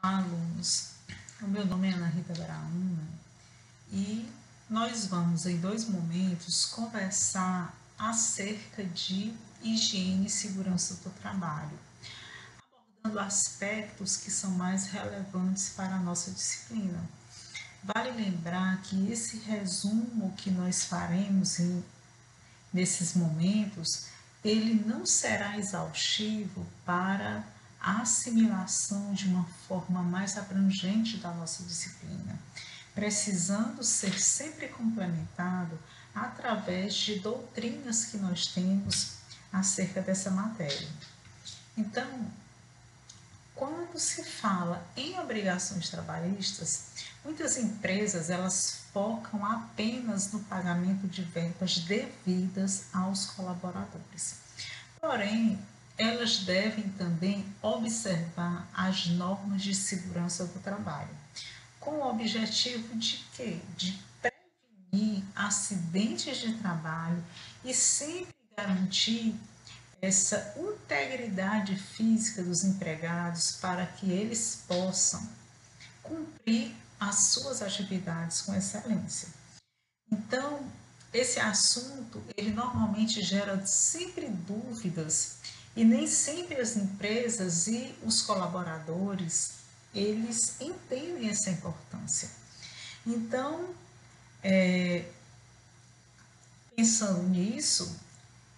Alunos, o meu nome é Ana Rita Baraúna e nós vamos, em dois momentos, conversar acerca de higiene e segurança do trabalho, abordando aspectos que são mais relevantes para a nossa disciplina. Vale lembrar que esse resumo que nós faremos nesses momentos, ele não será exaustivo para a assimilação de uma forma mais abrangente da nossa disciplina, precisando ser sempre complementado através de doutrinas que nós temos acerca dessa matéria. Então, quando se fala em obrigações trabalhistas, muitas empresas elas focam apenas no pagamento de verbas devidas aos colaboradores. Porém, elas devem também observar as normas de segurança do trabalho, com o objetivo de quê? De prevenir acidentes de trabalho e sempre garantir essa integridade física dos empregados para que eles possam cumprir as suas atividades com excelência. Então, esse assunto, ele normalmente gera sempre dúvidas e nem sempre as empresas e os colaboradores, eles entendem essa importância. Então, pensando nisso,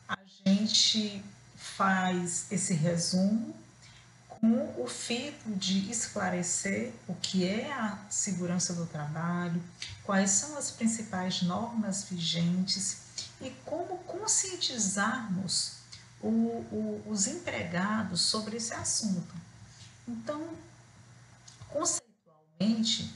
a gente faz esse resumo com o fito de esclarecer o que é a segurança do trabalho, quais são as principais normas vigentes e como conscientizarmos os empregados sobre esse assunto. Então, conceitualmente,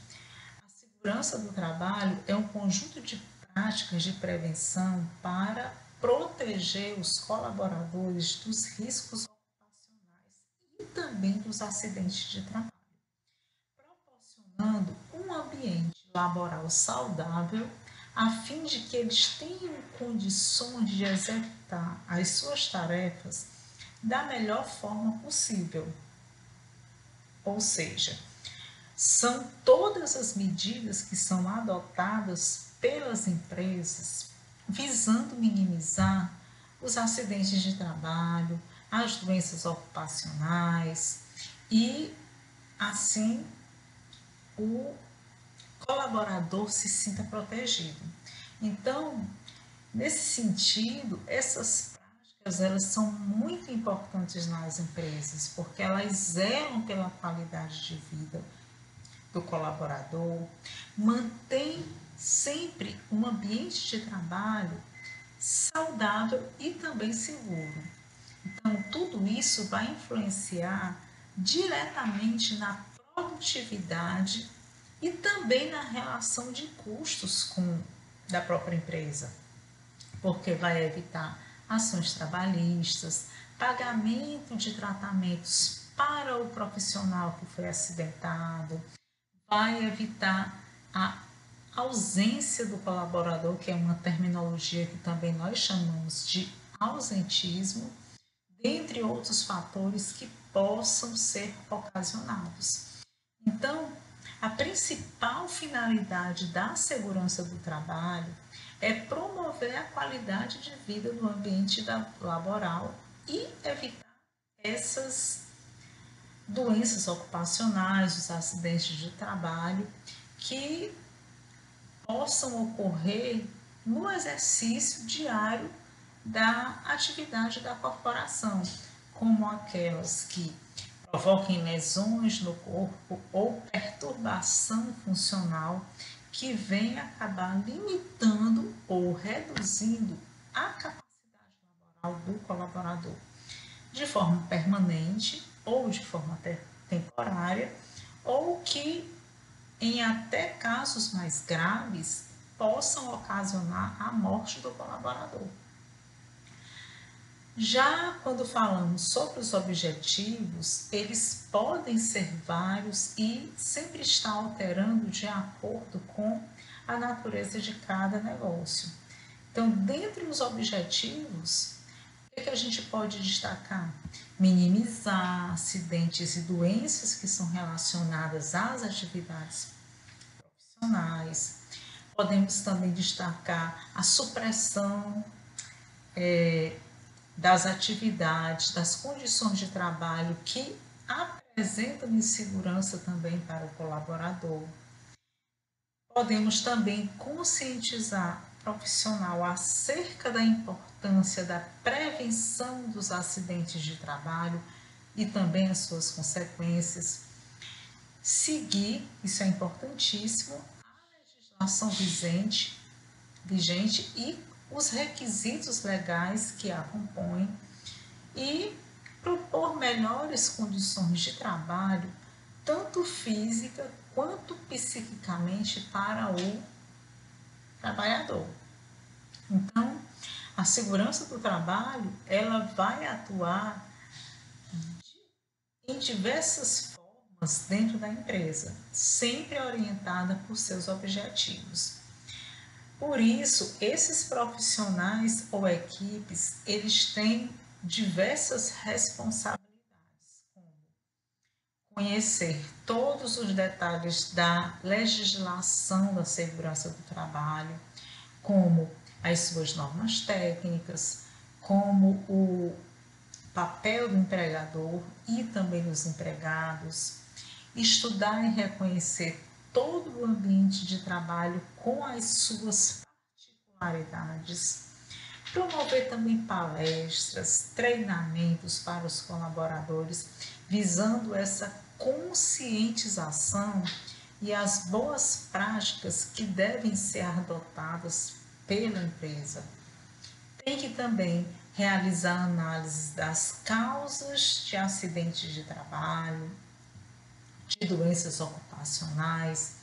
a segurança do trabalho é um conjunto de práticas de prevenção para proteger os colaboradores dos riscos ocupacionais e também dos acidentes de trabalho, proporcionando um ambiente laboral saudável a fim de que eles tenham condições de executar as suas tarefas da melhor forma possível. Ou seja, são todas as medidas que são adotadas pelas empresas visando minimizar os acidentes de trabalho, as doenças ocupacionais e, assim, o colaborador se sinta protegido. Então, nesse sentido, essas práticas elas são muito importantes nas empresas, porque elas zelam pela qualidade de vida do colaborador, mantém sempre um ambiente de trabalho saudável e também seguro. Então, tudo isso vai influenciar diretamente na produtividade e também na relação de custos da própria empresa, porque vai evitar ações trabalhistas, pagamento de tratamentos para o profissional que foi acidentado, vai evitar a ausência do colaborador, que é uma terminologia que também nós chamamos de ausentismo, dentre outros fatores que possam ser ocasionados. Então, a principal finalidade da segurança do trabalho é promover a qualidade de vida no ambiente laboral e evitar essas doenças ocupacionais, os acidentes de trabalho que possam ocorrer no exercício diário da atividade da corporação, como aquelas que provoquem lesões no corpo ou perturbação funcional que vem acabar limitando ou reduzindo a capacidade laboral do colaborador, de forma permanente ou de forma temporária, ou que, em até casos mais graves, possam ocasionar a morte do colaborador. Já quando falamos sobre os objetivos, eles podem ser vários e sempre estar alterando de acordo com a natureza de cada negócio. Então, dentre os objetivos, que a gente pode destacar? Minimizar acidentes e doenças que são relacionadas às atividades profissionais. Podemos também destacar a supressão das atividades, das condições de trabalho que apresentam insegurança também para o colaborador. Podemos também conscientizar o profissional acerca da importância da prevenção dos acidentes de trabalho e também as suas consequências. Seguir, isso é importantíssimo, a legislação vigente e os requisitos legais que a compõem e propor melhores condições de trabalho, tanto física quanto psiquicamente para o trabalhador. Então, a segurança do trabalho, ela vai atuar em diversas formas dentro da empresa, sempre orientada por seus objetivos. Por isso, esses profissionais ou equipes, eles têm diversas responsabilidades, como conhecer todos os detalhes da legislação da segurança do trabalho, como as suas normas técnicas, como o papel do empregador e também dos empregados, estudar e reconhecer todo o ambiente de trabalho com as suas particularidades, promover também palestras, treinamentos para os colaboradores, visando essa conscientização e as boas práticas que devem ser adotadas pela empresa. Tem que também realizar análises das causas de acidentes de trabalho, de doenças ocupacionais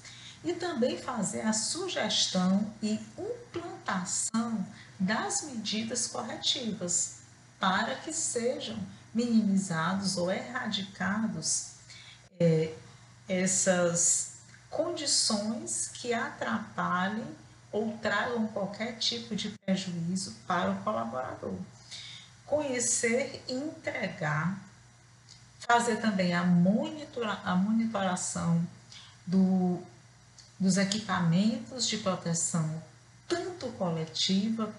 e também fazer a sugestão e implantação das medidas corretivas para que sejam minimizados ou erradicados essas condições que atrapalhem ou tragam qualquer tipo de prejuízo para o colaborador. Conhecer e entregar, fazer também a monitoração dos equipamentos de proteção, tanto coletiva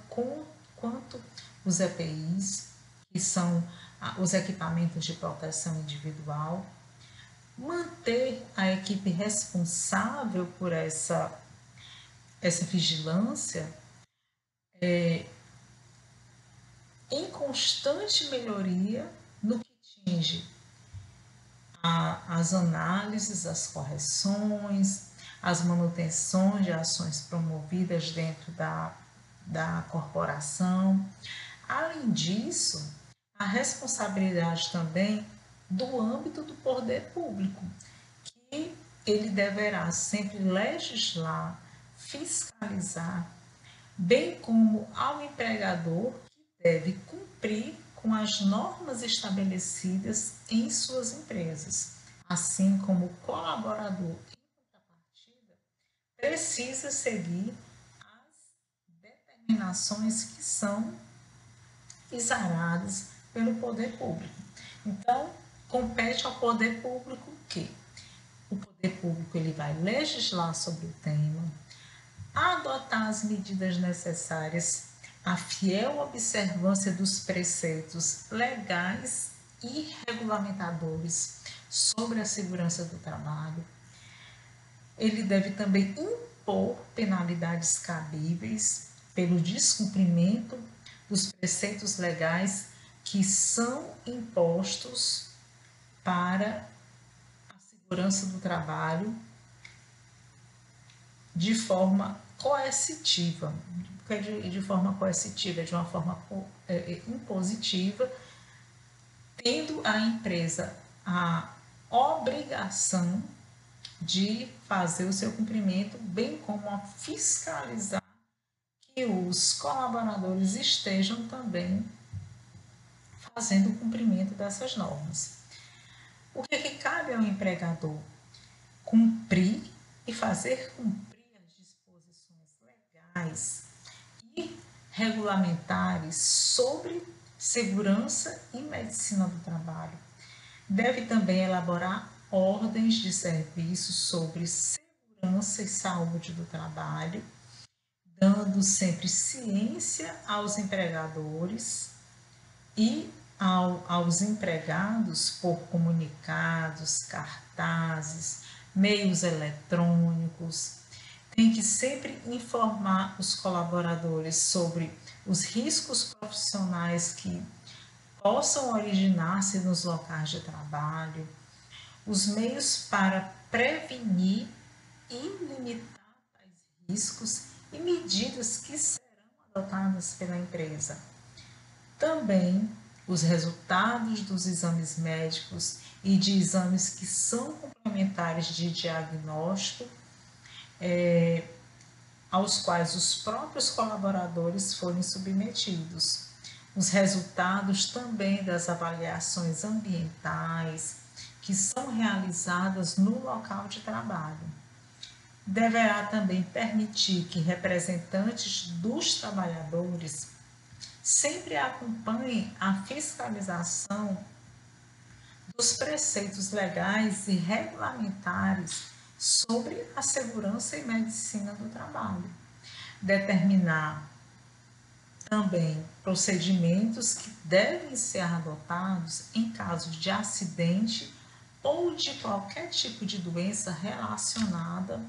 quanto os EPIs, que são os equipamentos de proteção individual, manter a equipe responsável por essa vigilância em constante melhoria no que tinge as análises, as correções, as manutenções de ações promovidas dentro da corporação. Além disso, a responsabilidade também do âmbito do poder público, que ele deverá sempre legislar, fiscalizar, bem como ao empregador que deve cumprir com as normas estabelecidas em suas empresas, assim como o colaborador em contrapartida precisa seguir as determinações que são exaradas pelo poder público. Então, compete ao poder público que o poder público ele vai legislar sobre o tema, adotar as medidas necessárias, a fiel observância dos preceitos legais e regulamentadores sobre a segurança do trabalho. Ele deve também impor penalidades cabíveis pelo descumprimento dos preceitos legais que são impostos para a segurança do trabalho de forma coercitiva, de forma coercitiva, de uma forma impositiva, tendo a empresa a obrigação de fazer o seu cumprimento, bem como a fiscalizar que os colaboradores estejam também fazendo o cumprimento dessas normas. O que cabe ao empregador? Cumprir e fazer cumprir as disposições legais e regulamentares sobre segurança e medicina do trabalho. Deve também elaborar ordens de serviço sobre segurança e saúde do trabalho, dando sempre ciência aos empregadores e aos empregados por comunicados, cartazes, meios eletrônicos. Tem que sempre informar os colaboradores sobre os riscos profissionais que possam originar-se nos locais de trabalho, os meios para prevenir e limitar tais riscos e medidas que serão adotadas pela empresa. Também os resultados dos exames médicos e de exames que são complementares de diagnóstico, aos quais os próprios colaboradores forem submetidos. Os resultados também das avaliações ambientais que são realizadas no local de trabalho. Deverá também permitir que representantes dos trabalhadores sempre acompanhem a fiscalização dos preceitos legais e regulamentares sobre a segurança e medicina do trabalho. Determinar também procedimentos que devem ser adotados em caso de acidente ou de qualquer tipo de doença relacionada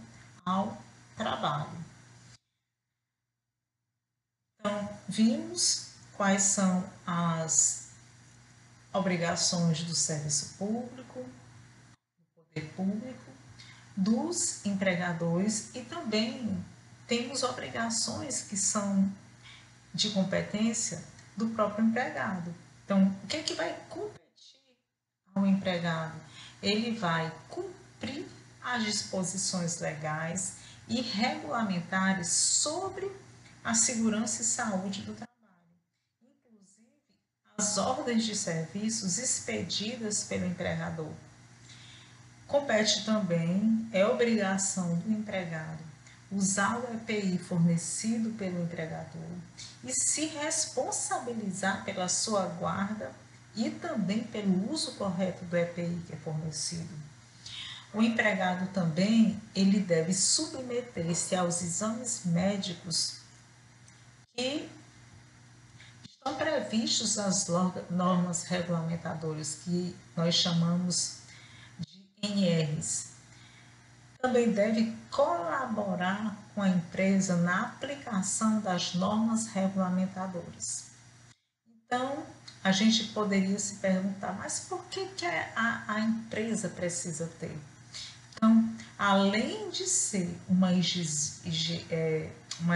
ao trabalho. Então, vimos quais são as obrigações do serviço público, do poder público, dos empregadores e também temos obrigações que são de competência do próprio empregado. Então, o que é que vai competir ao empregado? Ele vai cumprir as disposições legais e regulamentares sobre a segurança e saúde do trabalho, inclusive as ordens de serviços expedidas pelo empregador. Compete também, é obrigação do empregado usar o EPI fornecido pelo empregador e se responsabilizar pela sua guarda e também pelo uso correto do EPI que é fornecido. O empregado também, ele deve submeter-se aos exames médicos que estão previstos nas normas regulamentadoras, que nós chamamos de NRs. Também deve colaborar com a empresa na aplicação das normas regulamentadoras. Então, a gente poderia se perguntar, mas por que a empresa precisa ter? Então, além de ser uma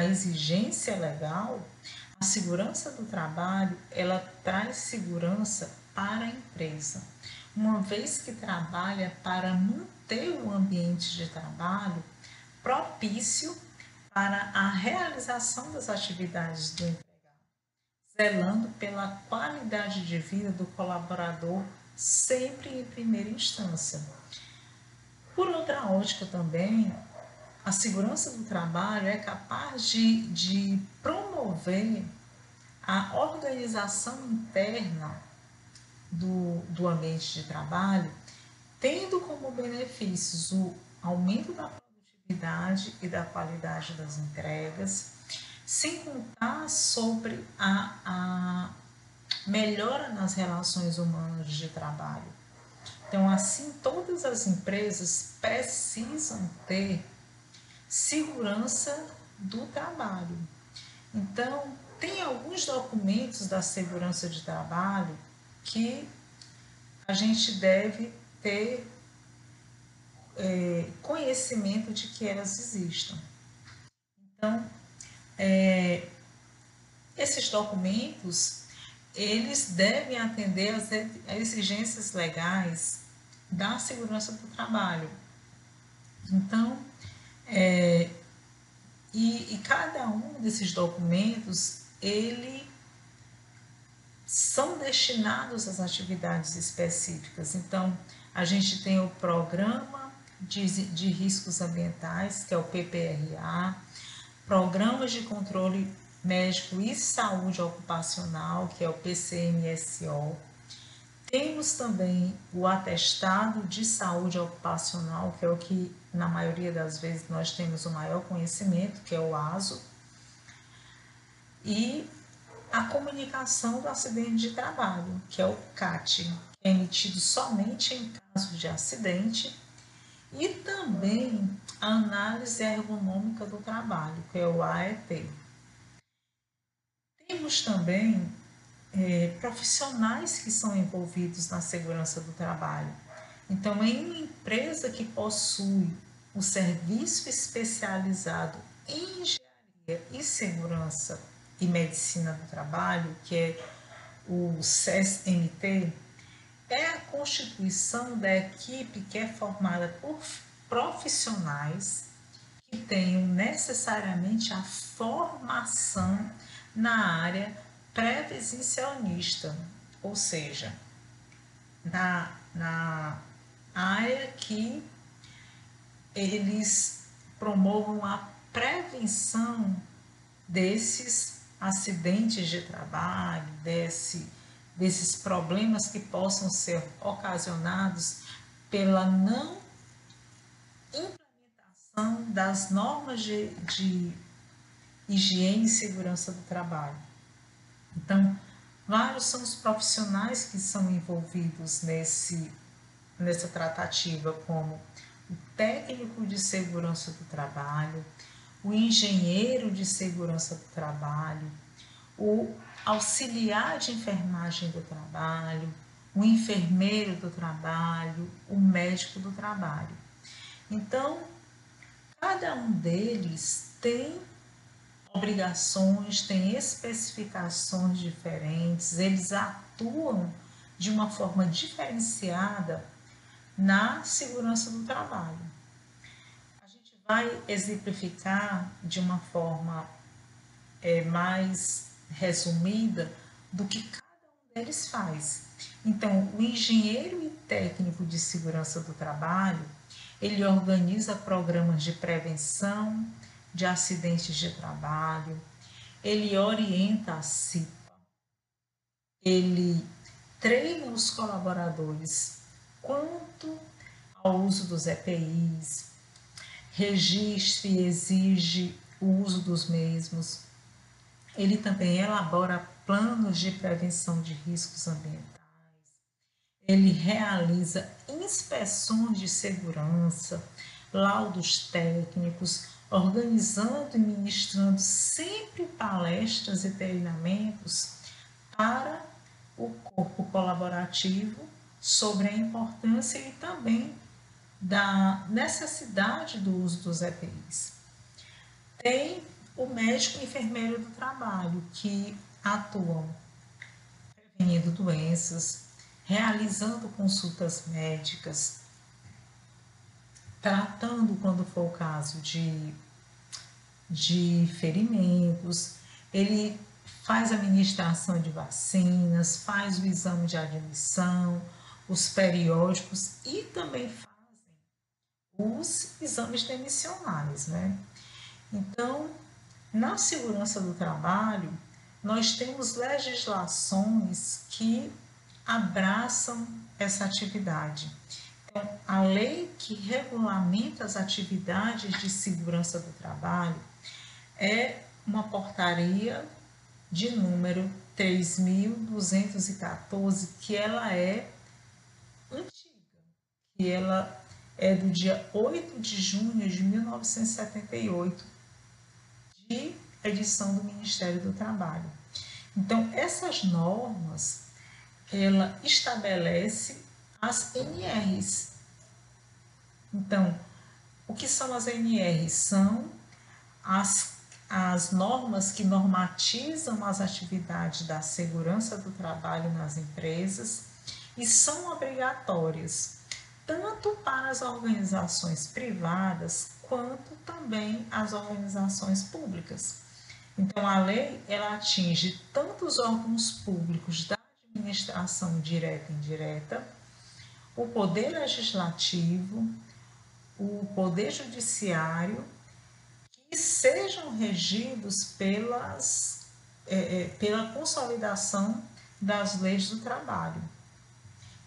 exigência legal, a segurança do trabalho, ela traz segurança para a empresa, uma vez que trabalha para manter o ambiente de trabalho propício para a realização das atividades do empregado, zelando pela qualidade de vida do colaborador sempre em primeira instância. Por outra ótica também, a segurança do trabalho é capaz de promover a organização interna do ambiente de trabalho, tendo como benefícios o aumento da produtividade e da qualidade das entregas, sem contar sobre a melhora nas relações humanas de trabalho. Então, assim, todas as empresas precisam ter segurança do trabalho. Então, tem alguns documentos da segurança de trabalho que a gente deve ter conhecimento de que elas existam. Então, esses documentos, eles devem atender às exigências legais da segurança do trabalho. Então, e cada um desses documentos, eles são destinados às atividades específicas. Então, a gente tem o Programa de Riscos Ambientais, que é o PPRA, Programas de Controle Médico e Saúde Ocupacional, que é o PCMSO. Temos também o atestado de saúde ocupacional, que é o que na maioria das vezes nós temos o maior conhecimento, que é o ASO, e a comunicação do acidente de trabalho, que é o CAT, que é emitido somente em caso de acidente, e também a análise ergonômica do trabalho, que é o AET. Temos também profissionais que são envolvidos na segurança do trabalho. Então, em uma empresa que possui o serviço especializado em engenharia e segurança e medicina do trabalho, que é o CESMT, é a constituição da equipe que é formada por profissionais que tenham necessariamente a formação na área pré-vivencialista, ou seja, na área que eles promovam a prevenção desses acidentes de trabalho, desses problemas que possam ser ocasionados pela não implementação das normas de higiene e segurança do trabalho. Então, vários são os profissionais que são envolvidos nessa tratativa, como o técnico de segurança do trabalho, o engenheiro de segurança do trabalho, o auxiliar de enfermagem do trabalho, o enfermeiro do trabalho, o médico do trabalho. Então, cada um deles tem obrigações, tem especificações diferentes, eles atuam de uma forma diferenciada na segurança do trabalho. A gente vai exemplificar de uma forma mais resumida do que cada um deles faz. Então, o engenheiro e técnico de segurança do trabalho, ele organiza programas de prevenção de acidentes de trabalho, ele orienta a CIPA, ele treina os colaboradores quanto ao uso dos EPIs, registra e exige o uso dos mesmos. Ele também elabora planos de prevenção de riscos ambientais. Ele realiza inspeções de segurança, laudos técnicos, organizando e ministrando sempre palestras e treinamentos para o corpo colaborativo sobre a importância e também da necessidade do uso dos EPIs. Tem o médico e enfermeiro do trabalho, que atuam prevenindo doenças, realizando consultas médicas, tratando, quando for o caso, de ferimentos, ele faz a administração de vacinas, faz o exame de admissão, os periódicos e também fazem os exames demissionais, né? Então, na segurança do trabalho, nós temos legislações que abraçam essa atividade. Então, a lei que regulamenta as atividades de segurança do trabalho é uma portaria de número 3.214, que ela é antiga, que ela é do dia 8 de junho de 1978, de edição do Ministério do Trabalho. Então, essas normas, ela estabelece as NRs. Então, o que são as NRs? São as normas que normatizam as atividades da segurança do trabalho nas empresas e são obrigatórias tanto para as organizações privadas quanto também as organizações públicas. Então, a lei ela atinge tanto os órgãos públicos da administração direta e indireta, o poder legislativo, o poder judiciário, que sejam regidos pelas pela consolidação das leis do trabalho.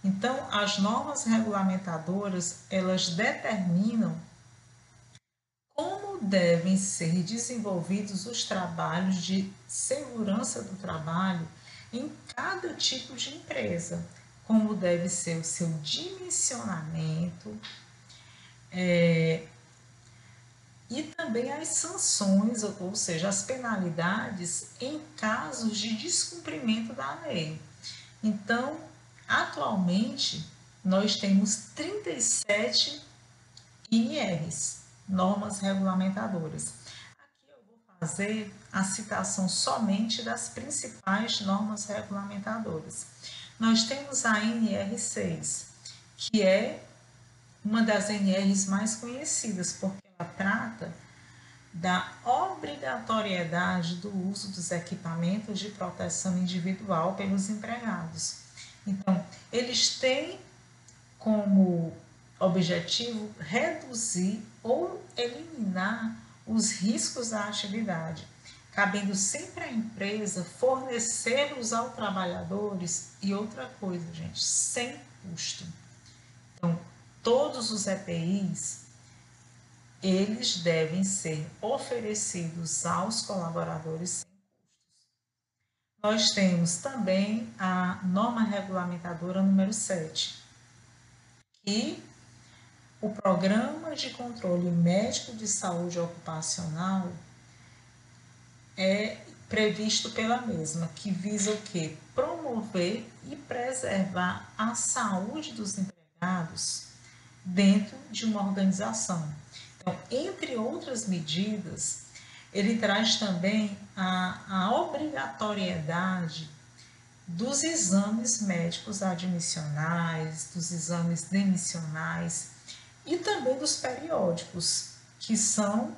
Então, as normas regulamentadoras, elas determinam como devem ser desenvolvidos os trabalhos de segurança do trabalho em cada tipo de empresa, como deve ser o seu dimensionamento, e também as sanções, ou seja, as penalidades em casos de descumprimento da lei. Então, atualmente, nós temos 37 INRs, normas regulamentadoras. Aqui eu vou fazer a citação somente das principais normas regulamentadoras. Nós temos a NR6, que é uma das NRs mais conhecidas, porque ela trata da obrigatoriedade do uso dos equipamentos de proteção individual pelos empregados. Então, eles têm como objetivo reduzir ou eliminar os riscos da atividade, cabendo sempre à empresa fornecê-los aos trabalhadores e outra coisa, gente, sem custo. Então, todos os EPIs, eles devem ser oferecidos aos colaboradores sem custos. Nós temos também a norma regulamentadora número 7, que o Programa de Controle Médico de Saúde Ocupacional é previsto pela mesma, que visa o quê? Promover e preservar a saúde dos empregados dentro de uma organização. Então, entre outras medidas, ele traz também a obrigatoriedade dos exames médicos admissionais, dos exames demissionais e também dos periódicos, que são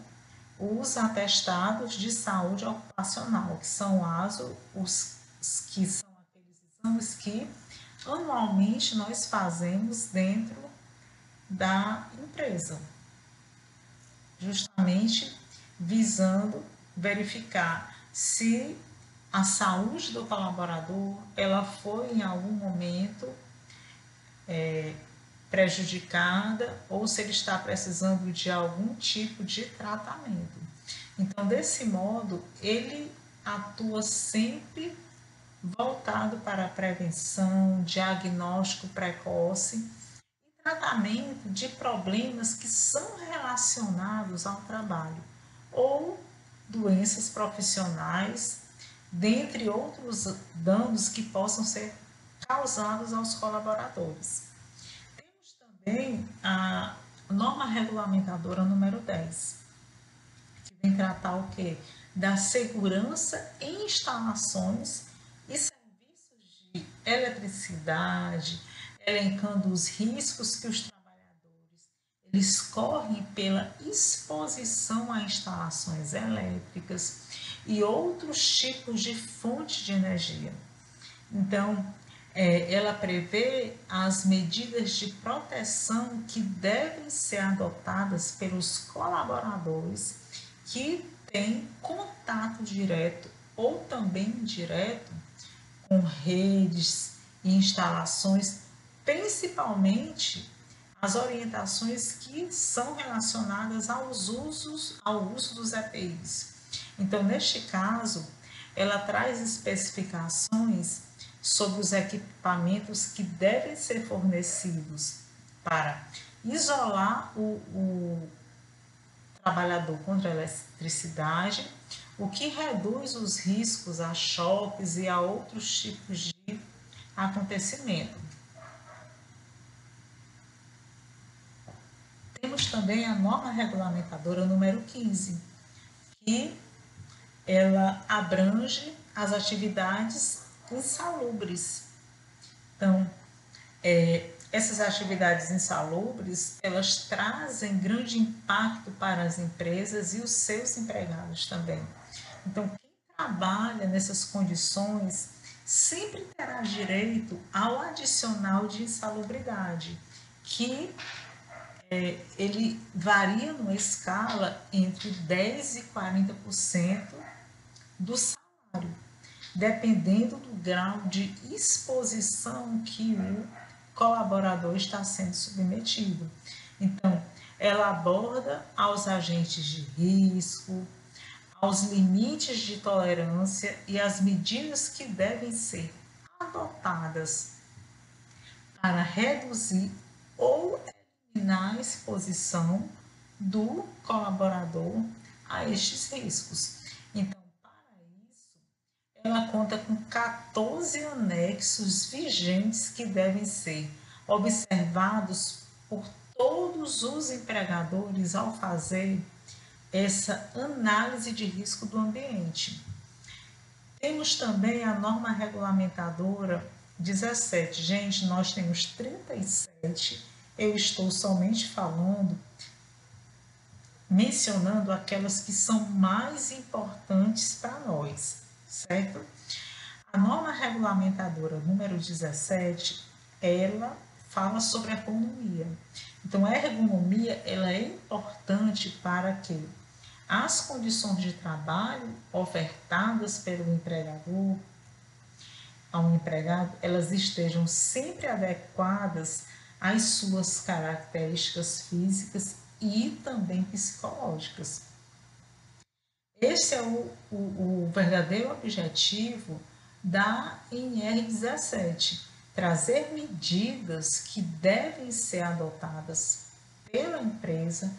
os atestados de saúde ocupacional, que são que são aqueles exames que anualmente nós fazemos dentro da empresa, justamente visando verificar se a saúde do colaborador ela foi em algum momento prejudicada ou se ele está precisando de algum tipo de tratamento. Então, desse modo, ele atua sempre voltado para a prevenção, diagnóstico precoce e tratamento de problemas que são relacionados ao trabalho ou doenças profissionais, dentre outros danos que possam ser causados aos colaboradores. Temos também a norma regulamentadora número 10, que vem tratar o quê? Da segurança em instalações e serviços de eletricidade, elencando os riscos que os trabalhadores eles correm pela exposição a instalações elétricas e outros tipos de fonte de energia. Então, ela prevê as medidas de proteção que devem ser adotadas pelos colaboradores que têm contato direto ou também indireto com redes e instalações, principalmente as orientações que são relacionadas ao uso dos EPIs. Então, neste caso, ela traz especificações sobre os equipamentos que devem ser fornecidos para isolar o trabalhador contra a eletricidade, o que reduz os riscos a choques e a outros tipos de acontecimento. Temos também a norma regulamentadora número 15, que ela abrange as atividades insalubres. Então, essas atividades insalubres, elas trazem grande impacto para as empresas e os seus empregados também. Então, quem trabalha nessas condições sempre terá direito ao adicional de insalubridade, que ele varia numa escala entre 10% e 40% do salário. dependendo do grau de exposição que o colaborador está sendo submetido. Então, ela aborda aos agentes de risco, aos limites de tolerância e as medidas que devem ser adotadas para reduzir ou eliminar a exposição do colaborador a estes riscos. Então, para isso, ela conta com 14 anexos vigentes que devem ser observados por todos os empregadores ao fazer essa análise de risco do ambiente. Temos também a norma regulamentadora 17. Gente, nós temos 37. Eu estou somente mencionando aquelas que são mais importantes para nós, certo? A norma regulamentadora número 17, ela fala sobre a ergonomia. Então, a ergonomia, ela é importante para que as condições de trabalho ofertadas pelo empregador ao empregado, elas estejam sempre adequadas às suas características físicas e também psicológicas. Esse é o verdadeiro objetivo da NR17, trazer medidas que devem ser adotadas pela empresa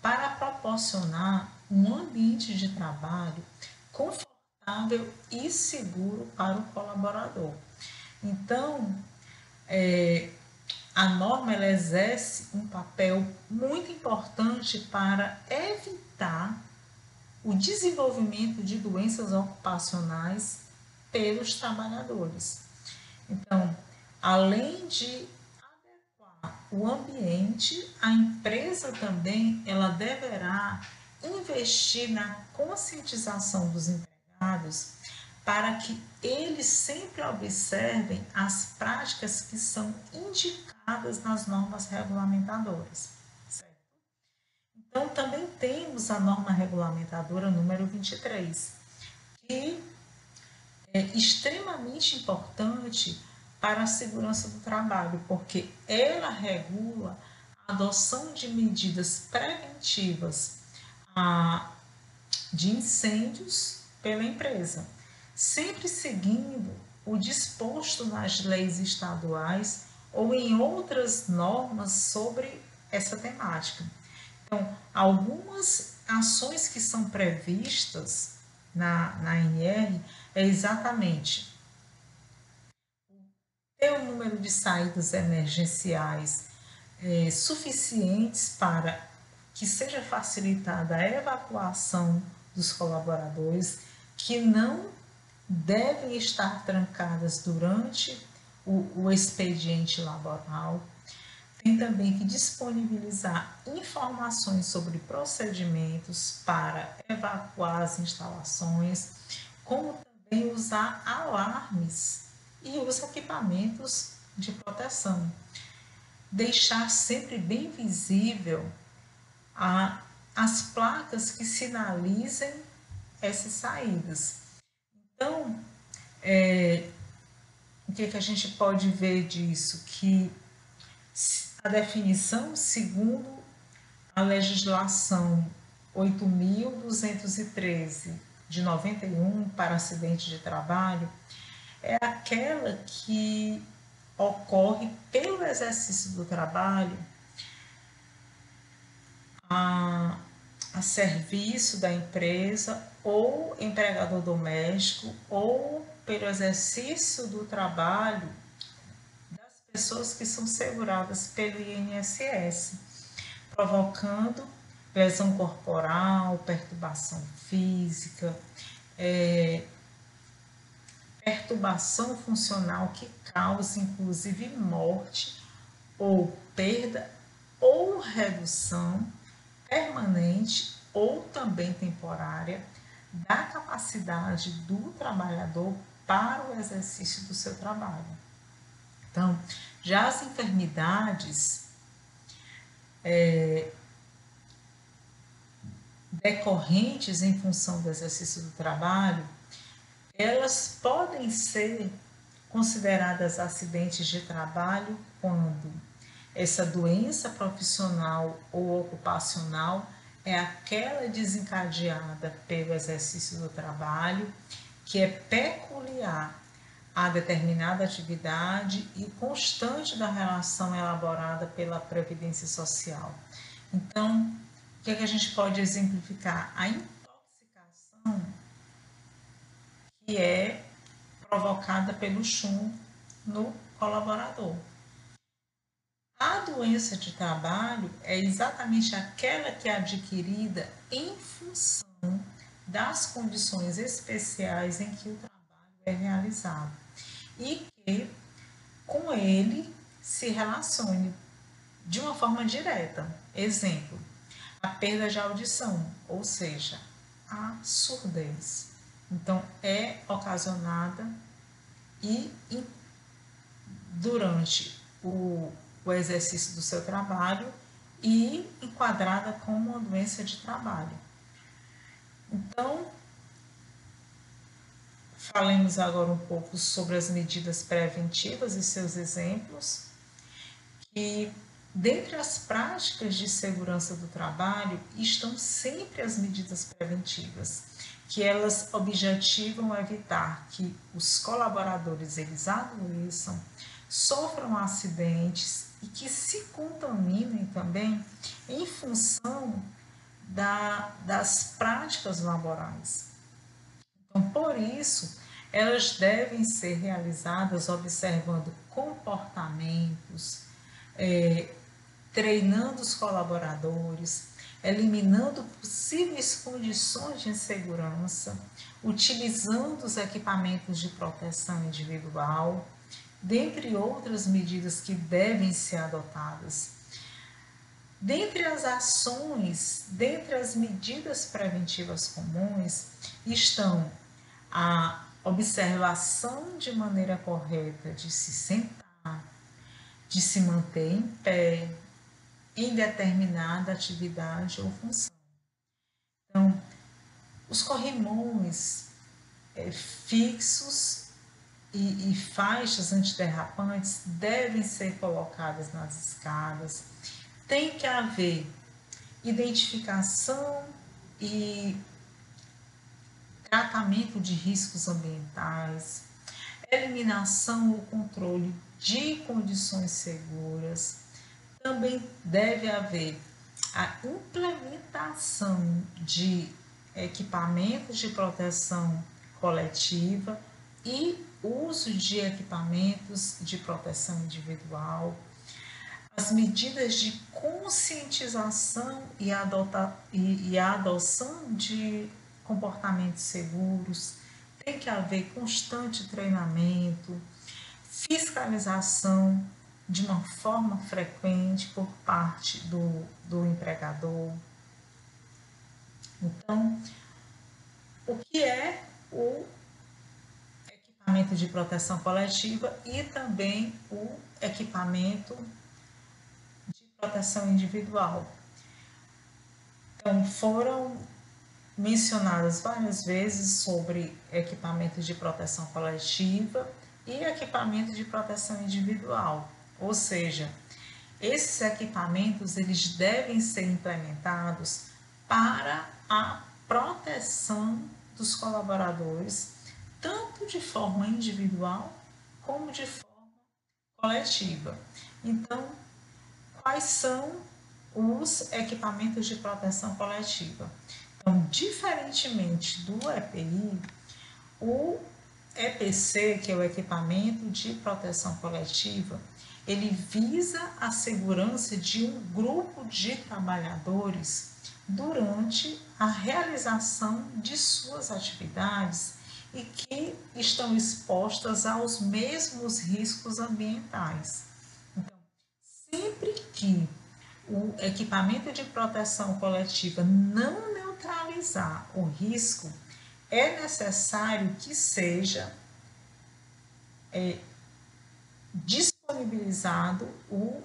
para proporcionar um ambiente de trabalho confortável e seguro para o colaborador. Então, a norma ela exerce um papel muito importante para evitar o desenvolvimento de doenças ocupacionais pelos trabalhadores. Então, além de adequar o ambiente, a empresa também ela deverá investir na conscientização dos empregados para que eles sempre observem as práticas que são indicadas nas normas regulamentadoras. Certo? Então, também temos a norma regulamentadora número 23, que é extremamente importante para a segurança do trabalho, porque ela regula a adoção de medidas preventivas de incêndios pela empresa, sempre seguindo o disposto nas leis estaduais ou em outras normas sobre essa temática. Então, algumas ações que são previstas na NR é exatamente ter um número de saídas emergenciais suficientes para que seja facilitada a evacuação dos colaboradores que não devem estar trancadas durante o expediente laboral. Tem também que disponibilizar informações sobre procedimentos para evacuar as instalações, como também usar alarmes e os equipamentos de proteção. Deixar sempre bem visível as placas que sinalizem essas saídas. Então, o que a gente pode ver disso? Que a definição, segundo a legislação 8.213 de 91 para acidente de trabalho, é aquela que ocorre pelo exercício do trabalho a serviço da empresa ou empregador doméstico ou pelo exercício do trabalho das pessoas que são seguradas pelo INSS, provocando lesão corporal, perturbação física, perturbação funcional que causa inclusive morte ou perda ou redução permanente ou também temporária da capacidade do trabalhador para o exercício do seu trabalho. Então, já as enfermidades decorrentes em função do exercício do trabalho, elas podem ser consideradas acidentes de trabalho quando essa doença profissional ou ocupacional é aquela desencadeada pelo exercício do trabalho que é peculiar a determinada atividade e constante da relação elaborada pela Previdência Social. Então, o que é que a gente pode exemplificar? A intoxicação que é provocada pelo chumbo no colaborador. A doença de trabalho é exatamente aquela que é adquirida em função das condições especiais em que o trabalho é realizado e que com ele se relacione de uma forma direta. Exemplo, a perda de audição, ou seja, a surdez. Então, é ocasionada e durante o exercício do seu trabalho e enquadrada como uma doença de trabalho. Então, falemos agora um pouco sobre as medidas preventivas e seus exemplos, que dentre as práticas de segurança do trabalho estão sempre as medidas preventivas, que elas objetivam evitar que os colaboradores eles adoeçam, sofram acidentes e que se contaminem também em função das práticas laborais. Então, por isso, elas devem ser realizadas observando comportamentos, treinando os colaboradores, eliminando possíveis condições de insegurança, utilizando os equipamentos de proteção individual, dentre outras medidas que devem ser adotadas. Dentre as ações, dentre as medidas preventivas comuns, estão a observação de maneira correta de se sentar, de se manter em pé, em determinada atividade ou função. Então, os corrimões fixos e faixas antiderrapantes devem ser colocadas nas escadas. Tem que haver identificação e tratamento de riscos ambientais, eliminação ou controle de condições seguras. Também deve haver a implementação de equipamentos de proteção coletiva e uso de equipamentos de proteção individual, as medidas de conscientização e a adoção de comportamentos seguros, tem que haver constante treinamento, fiscalização de uma forma frequente por parte do empregador. Então, o que é o equipamento de proteção coletiva e também o equipamento de proteção individual? Então, foram mencionadas várias vezes sobre equipamentos de proteção coletiva e equipamento de proteção individual, ou seja, esses equipamentos eles devem ser implementados para a proteção dos colaboradores, tanto de forma individual como de forma coletiva. Então, quais são os equipamentos de proteção coletiva? Então, diferentemente do EPI, o EPC, que é o equipamento de proteção coletiva, ele visa a segurança de um grupo de trabalhadores durante a realização de suas atividades e que estão expostas aos mesmos riscos ambientais. Então, sempre que o equipamento de proteção coletiva não neutralizar o risco, é necessário que seja disponibilizado o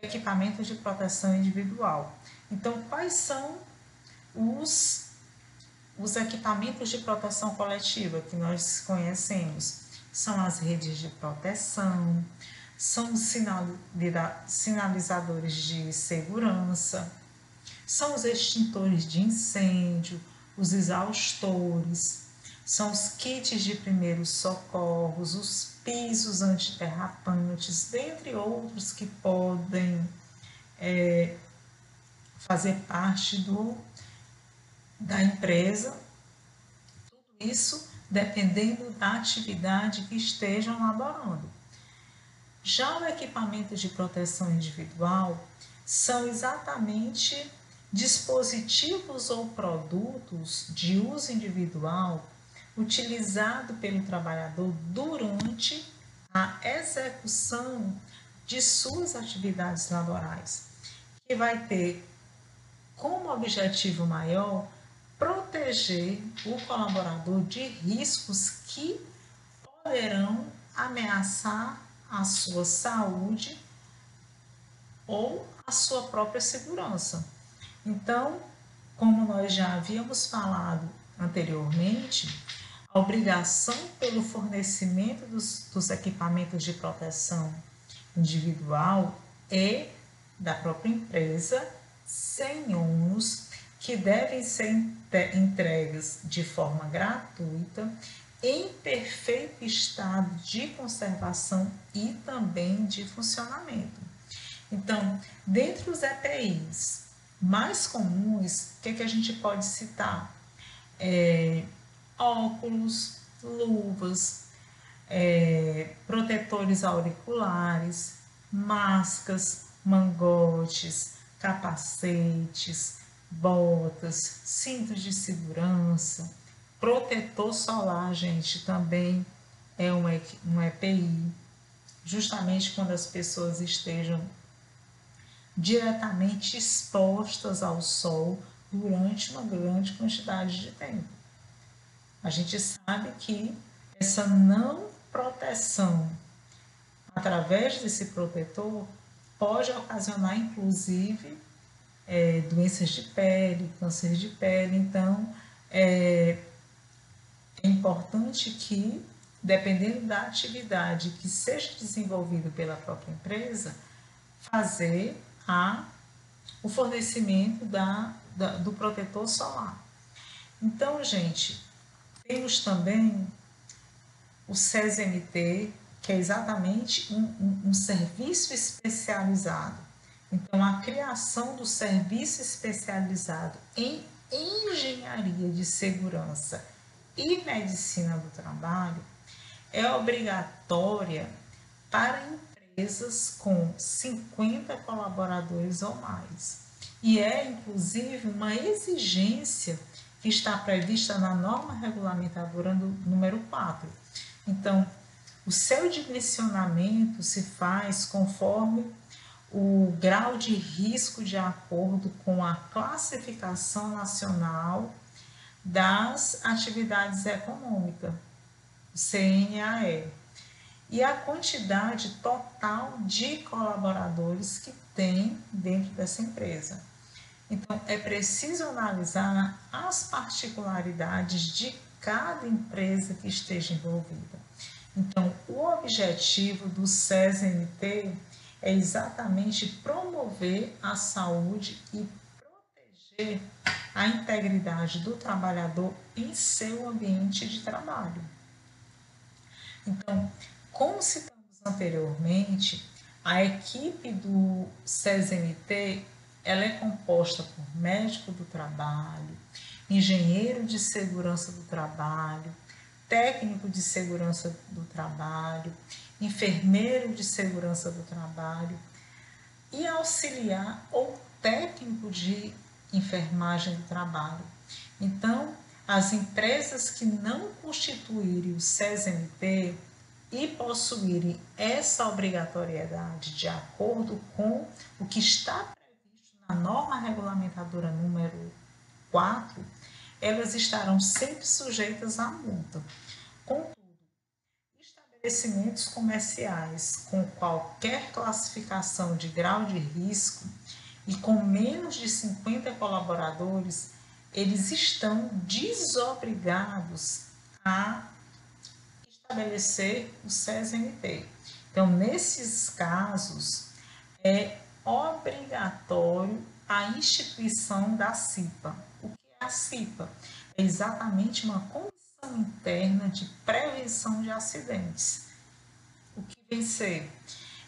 equipamento de proteção individual. Então, quais são os equipamentos de proteção coletiva que nós conhecemos são as redes de proteção, são os sinalizadores de segurança, são os extintores de incêndio, os exaustores, são os kits de primeiros socorros, os pisos antiderrapantes, dentre outros que podem fazer parte da empresa. Tudo isso dependendo da atividade que estejam elaborando. Já o equipamento de proteção individual são exatamente dispositivos ou produtos de uso individual utilizado pelo trabalhador durante a execução de suas atividades laborais, que vai ter como objetivo maior proteger o colaborador de riscos que poderão ameaçar a sua saúde ou a sua própria segurança. Então, como nós já havíamos falado anteriormente, a obrigação pelo fornecimento dos equipamentos de proteção individual é da própria empresa, sem ônus, que devem ser entregues de forma gratuita, em perfeito estado de conservação e também de funcionamento. Então, dentre os EPIs mais comuns, o que a gente pode citar? Óculos, luvas, protetores auriculares, máscaras, mangotes, capacetes, botas, cintos de segurança, protetor solar, gente, também é um EPI, justamente quando as pessoas estejam diretamente expostas ao sol durante uma grande quantidade de tempo. A gente sabe que essa não proteção através desse protetor pode ocasionar, inclusive, doenças de pele, câncer de pele. Então, é importante que, dependendo da atividade que seja desenvolvida pela própria empresa, fazer o fornecimento do protetor solar. Então, gente, temos também o SESMT, que é exatamente um serviço especializado. Então, a criação do serviço especializado em engenharia de segurança e medicina do trabalho é obrigatória para empresas com 50 colaboradores ou mais. E é, inclusive, uma exigência que está prevista na norma regulamentadora número 4. Então, o seu dimensionamento se faz conforme o grau de risco de acordo com a classificação nacional das atividades econômicas, CNAE, e a quantidade total de colaboradores que tem dentro dessa empresa. Então, é preciso analisar as particularidades de cada empresa que esteja envolvida. Então, o objetivo do SESMT é exatamente promover a saúde e proteger a integridade do trabalhador em seu ambiente de trabalho. Então, como citamos anteriormente, a equipe do SESMT ela é composta por médico do trabalho, engenheiro de segurança do trabalho, técnico de segurança do trabalho, enfermeiro de segurança do trabalho e auxiliar ou técnico de enfermagem do trabalho. Então, as empresas que não constituírem o SESMT e possuírem essa obrigatoriedade de acordo com o que está previsto na norma regulamentadora número 4, elas estarão sempre sujeitas à multa. Contudo, estabelecimentos comerciais com qualquer classificação de grau de risco e com menos de 50 colaboradores, eles estão desobrigados a estabelecer o CSMT. Então, nesses casos, é obrigatório a instituição da CIPA. O que é a CIPA? É exatamente uma comissão interna de prevenção de acidentes. O que vem ser?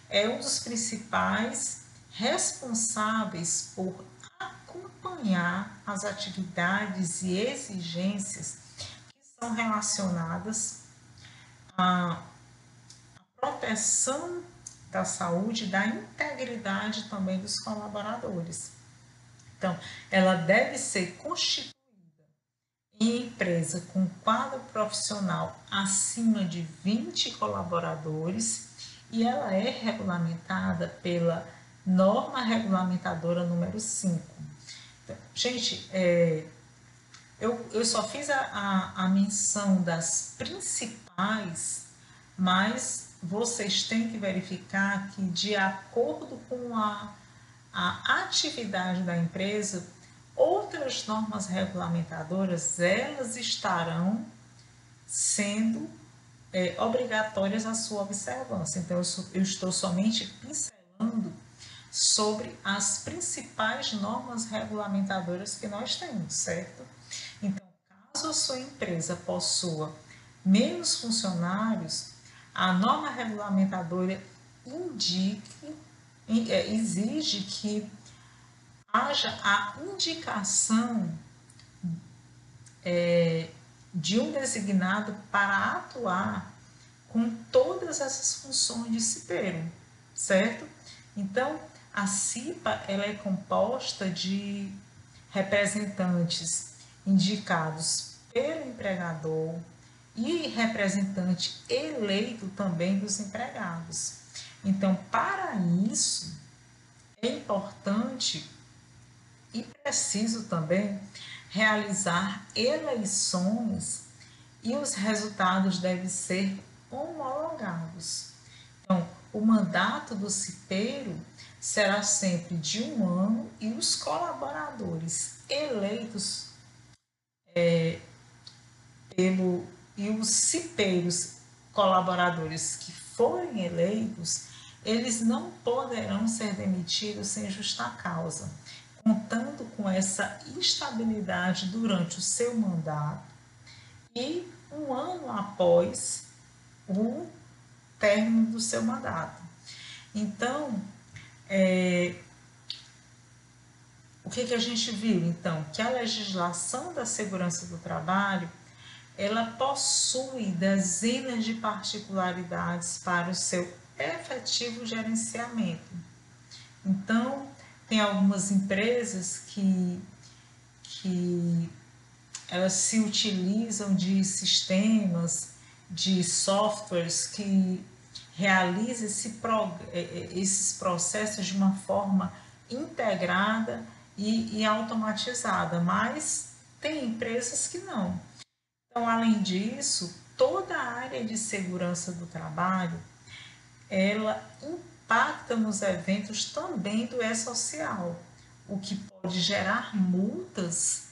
É um dos principais responsáveis por acompanhar as atividades e exigências que são relacionadas à proteção da saúde e da integridade também dos colaboradores. Então, ela deve ser constituída em empresa com quadro profissional acima de 20 colaboradores e ela é regulamentada pela norma regulamentadora número 5. Então, gente, eu só fiz a menção das principais, mas vocês têm que verificar que, de acordo com a atividade da empresa, outras normas regulamentadoras, elas estarão sendo obrigatórias a sua observância. Então, eu estou somente pincelando sobre as principais normas regulamentadoras que nós temos, certo? Então, caso a sua empresa possua menos funcionários, a norma regulamentadora exige que haja a indicação de um designado para atuar com todas essas funções de cipeiro, certo? Então, a CIPA ela é composta de representantes indicados pelo empregador e representante eleito também dos empregados. Então, para isso, é importante e preciso também realizar eleições e os resultados devem ser homologados. Então, o mandato do cipeiro será sempre de 1 ano e os colaboradores eleitos e os cipeiros colaboradores que forem eleitos, eles não poderão ser demitidos sem justa causa, contando com essa estabilidade durante o seu mandato e 1 ano após o término do seu mandato. Então, o que a gente viu, então? Que a legislação da segurança do trabalho, ela possui dezenas de particularidades para o seu efetivo gerenciamento. Então, tem algumas empresas que elas se utilizam de sistemas, de softwares que realizam esses processos de uma forma integrada e automatizada, mas tem empresas que não. Então, além disso, toda a área de segurança do trabalho, ela impacta nos eventos também do E-Social, o que pode gerar multas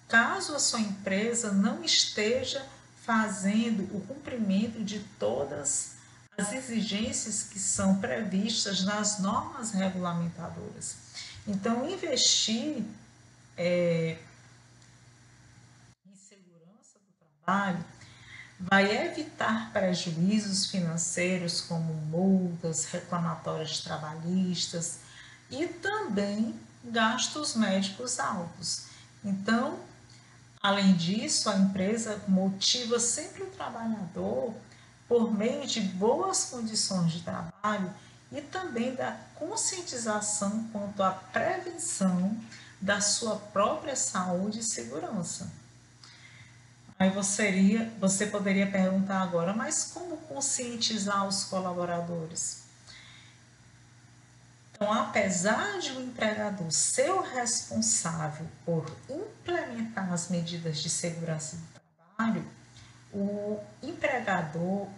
caso a sua empresa não esteja fazendo o cumprimento de todas as exigências que são previstas nas normas regulamentadoras. Então, investir em segurança do trabalho vai evitar prejuízos financeiros como multas, reclamatórios trabalhistas e também gastos médicos altos. Então, além disso, a empresa motiva sempre o trabalhador por meio de boas condições de trabalho e também da conscientização quanto à prevenção da sua própria saúde e segurança. Aí você poderia perguntar agora, mas como conscientizar os colaboradores? Então, apesar de o empregador ser o responsável por implementar as medidas de segurança do trabalho, o empregado,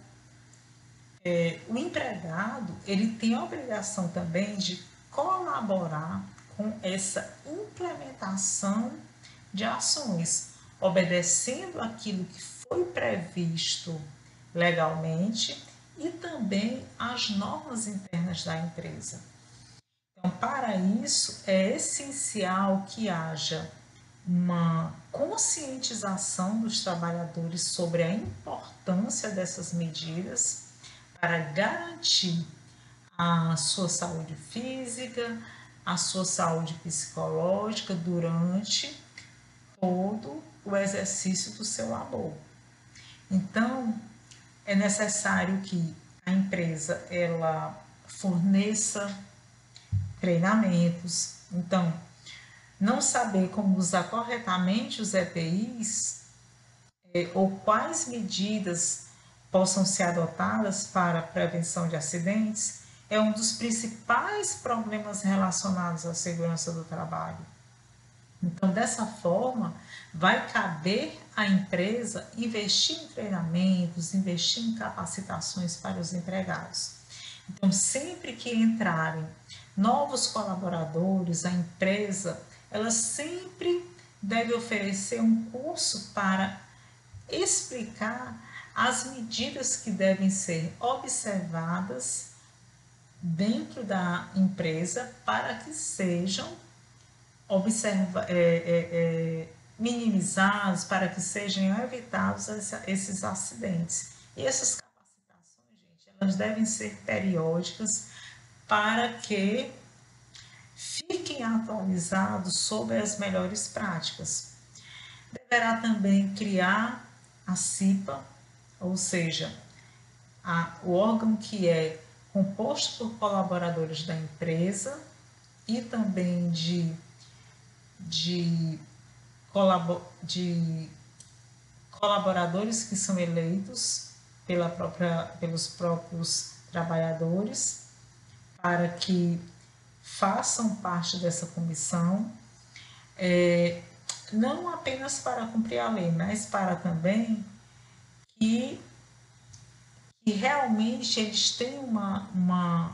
ele tem a obrigação também de colaborar com essa implementação de ações, obedecendo aquilo que foi previsto legalmente e também as normas internas da empresa. Então, para isso, é essencial que haja uma conscientização dos trabalhadores sobre a importância dessas medidas para garantir a sua saúde física, a sua saúde psicológica durante todo o exercício do seu labor. Então, é necessário que a empresa ela forneça treinamentos. Então, não saber como usar corretamente os EPIs ou quais medidas possam ser adotadas para a prevenção de acidentes é um dos principais problemas relacionados à segurança do trabalho. Então, dessa forma, vai caber à empresa investir em treinamentos, investir em capacitações para os empregados. Então, sempre que entrarem novos colaboradores, a empresa, ela sempre deve oferecer um curso para explicar as medidas que devem ser observadas dentro da empresa para que sejam minimizados, para que sejam evitados esses acidentes. E essas capacitações, gente, elas devem ser periódicas para que fiquem atualizados sobre as melhores práticas. Deverá também criar a CIPA, ou seja, o órgão que é composto por colaboradores da empresa e também de colaboradores que são eleitos pelos próprios trabalhadores para que façam parte dessa comissão, não apenas para cumprir a lei, mas para também que realmente eles tenham uma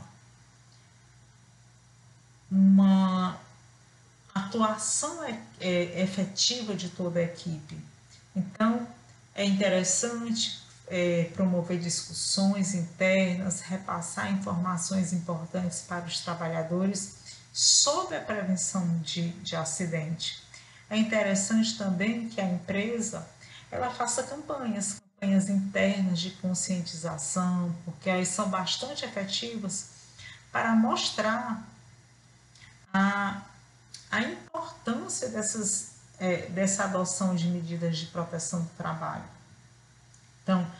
atuação efetiva de toda a equipe. Então, é interessante promover discussões internas, repassar informações importantes para os trabalhadores sobre a prevenção de acidente. É interessante também que a empresa ela faça campanhas internas de conscientização, porque elas são bastante efetivas para mostrar a importância dessa adoção de medidas de proteção do trabalho. Então,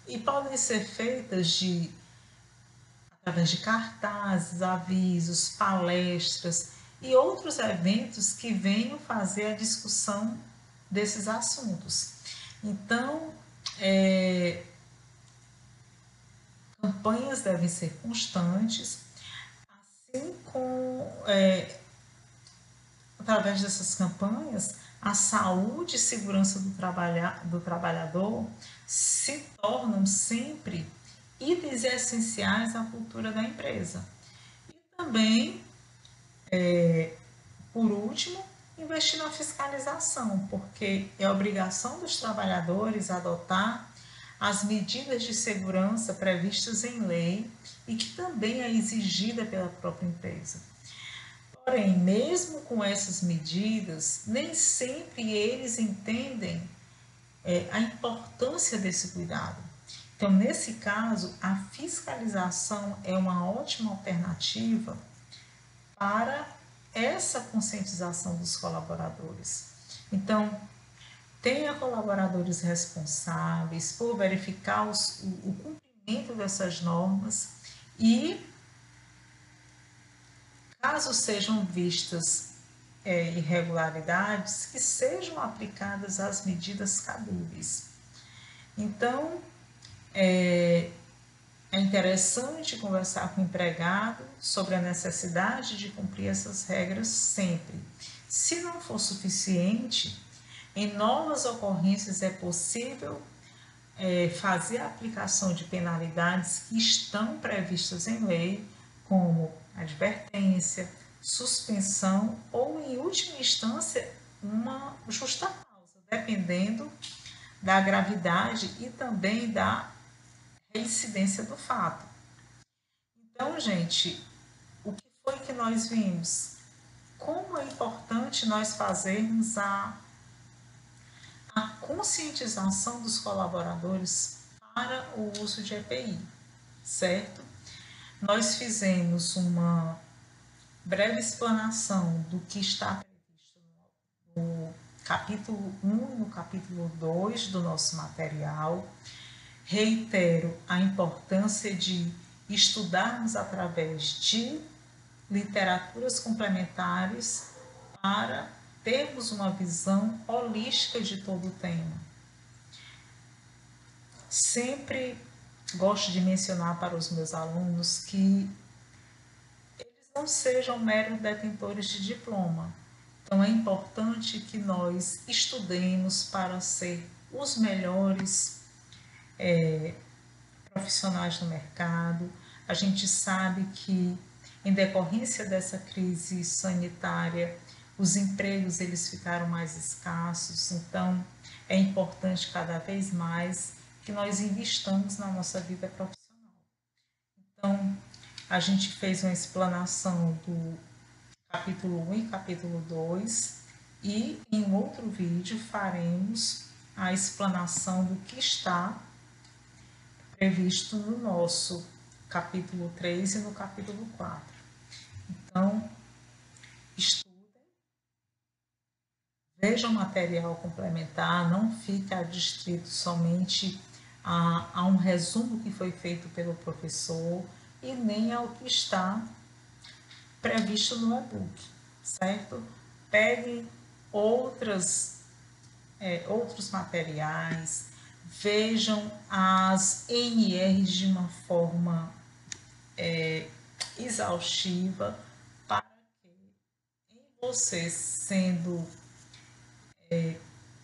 e podem ser feitas através de cartazes, avisos, palestras e outros eventos que venham fazer a discussão desses assuntos. Então, campanhas devem ser constantes, assim como, através dessas campanhas, a saúde e segurança do trabalhador se tornam sempre itens essenciais à cultura da empresa. E também, por último, investir na fiscalização, porque é obrigação dos trabalhadores adotar as medidas de segurança previstas em lei e que também é exigida pela própria empresa. Porém, mesmo com essas medidas, nem sempre eles entendem a importância desse cuidado. Então, nesse caso, a fiscalização é uma ótima alternativa para essa conscientização dos colaboradores. Então, tenha colaboradores responsáveis por verificar o cumprimento dessas normas e, caso sejam vistas irregularidades, que sejam aplicadas as medidas cabíveis. Então, é interessante conversar com o empregado sobre a necessidade de cumprir essas regras sempre. Se não for suficiente, em novas ocorrências é possível fazer a aplicação de penalidades que estão previstas em lei, como advertência, suspensão ou, em última instância, uma justa causa, dependendo da gravidade e também da reincidência do fato. Então, gente, o que foi que nós vimos? Como é importante nós fazermos a conscientização dos colaboradores para o uso de EPI, certo? Nós fizemos uma breve explanação do que está previsto no capítulo 1 e no capítulo 2 do nosso material. Reitero a importância de estudarmos através de literaturas complementares para termos uma visão holística de todo o tema. Sempre gosto de mencionar para os meus alunos que eles não sejam meros detentores de diploma. Então é importante que nós estudemos para ser os melhores profissionais no mercado. A gente sabe que em decorrência dessa crise sanitária, os empregos eles ficaram mais escassos, então é importante cada vez mais que nós investamos na nossa vida profissional. Então, a gente fez uma explanação do capítulo 1 e capítulo 2 e em um outro vídeo faremos a explanação do que está previsto no nosso capítulo 3 e no capítulo 4. Então, estudem, vejam material complementar, não fique adstrito somente a um resumo que foi feito pelo professor e nem ao que está previsto no e-book, certo? Peguem outros materiais, vejam as NRs de uma forma exaustiva para que em você sendo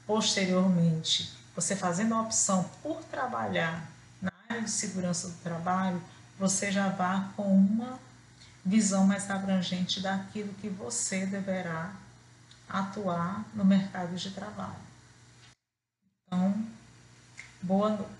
posteriormente, você fazendo a opção por trabalhar na área de segurança do trabalho, você já vá com uma visão mais abrangente daquilo que você deverá atuar no mercado de trabalho. Então, boa noite.